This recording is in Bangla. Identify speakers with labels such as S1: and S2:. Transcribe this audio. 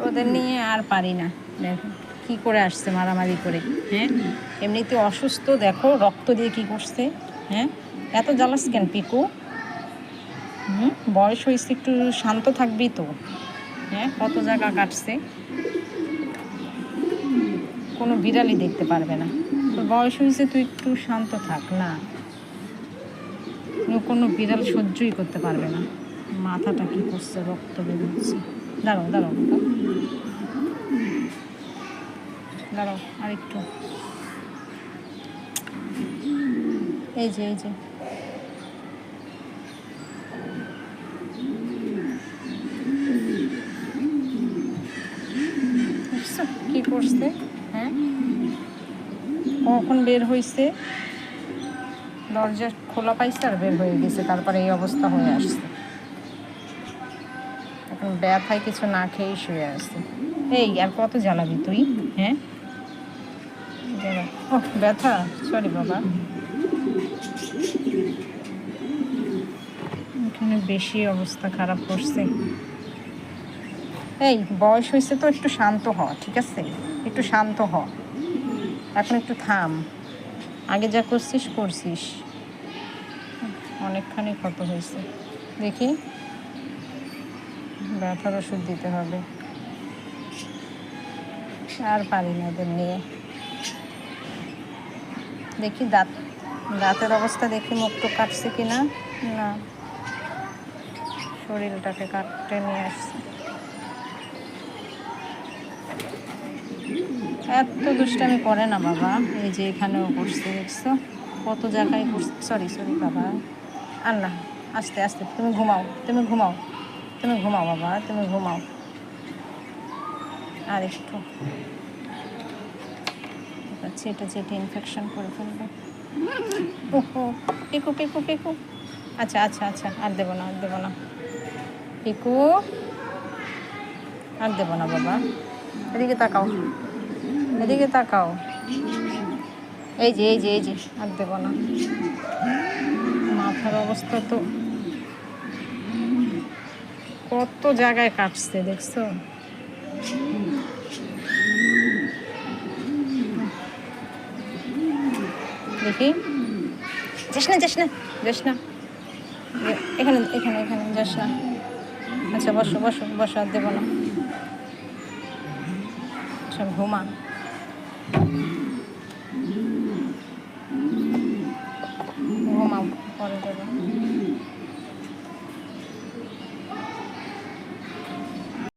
S1: ওদের নিয়ে আর পারি না। দেখো কী করে আসছে মারামারি করে। হ্যাঁ, এমনিতে অসুস্থ, দেখো রক্ত দিয়ে কী করছে। হ্যাঁ, এত জ্বালাস কেন পিকু? বয়স হয়েছে, একটু শান্ত থাকবি তো। হ্যাঁ, কত জায়গা কাটছে, কোনো বিড়ালই দেখতে পারবে না। তোর বয়স হয়েছে, তুই একটু শান্ত থাক না। কোনো বিড়াল সহ্যই করতে পারবে না। মাথাটা কি করছে, রক্ত বেরোচ্ছে। দাঁড়াও দাঁড়াও দাঁড়াও দাঁড়াও আর একটু। এই যে এই যে কি করছে। হ্যাঁ, কখন বের হয়েছে, দরজা খোলা পাইছে আর বের হয়ে গেছে, তারপরে এই অবস্থা হয়ে আসছে। এখন ব্যথায় কিছু না খেয়েই শুয়ে আসছে। এই আর কত জ্বালাবি তুই? হ্যাঁ, ও ব্যথা, সরি বাবা, এখানে বেশি অবস্থা খারাপ করছে। এই বয়স হয়েছে তো, একটু শান্ত হ, ঠিক আছে? একটু শান্ত হ, এখন একটু থাম। আগে যা করছিস করছিস, অনেকখানি ক্ষত হয়েছে। দেখি, ব্যথার ওষুধ দিতে হবে, আর পারি না ওদের নিয়ে। দেখি দাঁতের অবস্থা দেখি, মুখটা কাটছে কিনা। না, শরীরটাকে কাটতে নিয়ে আসছে। এত দুষ্টামি করে না বাবা। এই যে এখানেও করছে, দেখছো কত জায়গায় করছে। সরি সরি বাবা, আর না, আস্তে আস্তে, তুমি ঘুমাও, তুমি ঘুমাও, তুমি ঘুমাও বাবা, তুমি ঘুমাও। আর একটু চেটে চেটে ইনফেকশন করে ফেলবে। ওহো, পিকু পিকু পিকু, আচ্ছা আচ্ছা আচ্ছা, আর দেবো না, আর দেবো না পিকু, আর দেবো না বাবা। এদিকে তাকাও, এদিকে তাকাও। এই যে এই যে এই যে, আর দেবো না। মাথার অবস্থা তো কত জায়গায় কাটছে, দেখছো? দেখি, যাস না যাস না যাস না, এখানে এখানে এখানে যাস না। আচ্ছা বসো বসো বসো, আর দেবো না। আচ্ছা ঘুমা, ঘুমাও, পরে দেবো।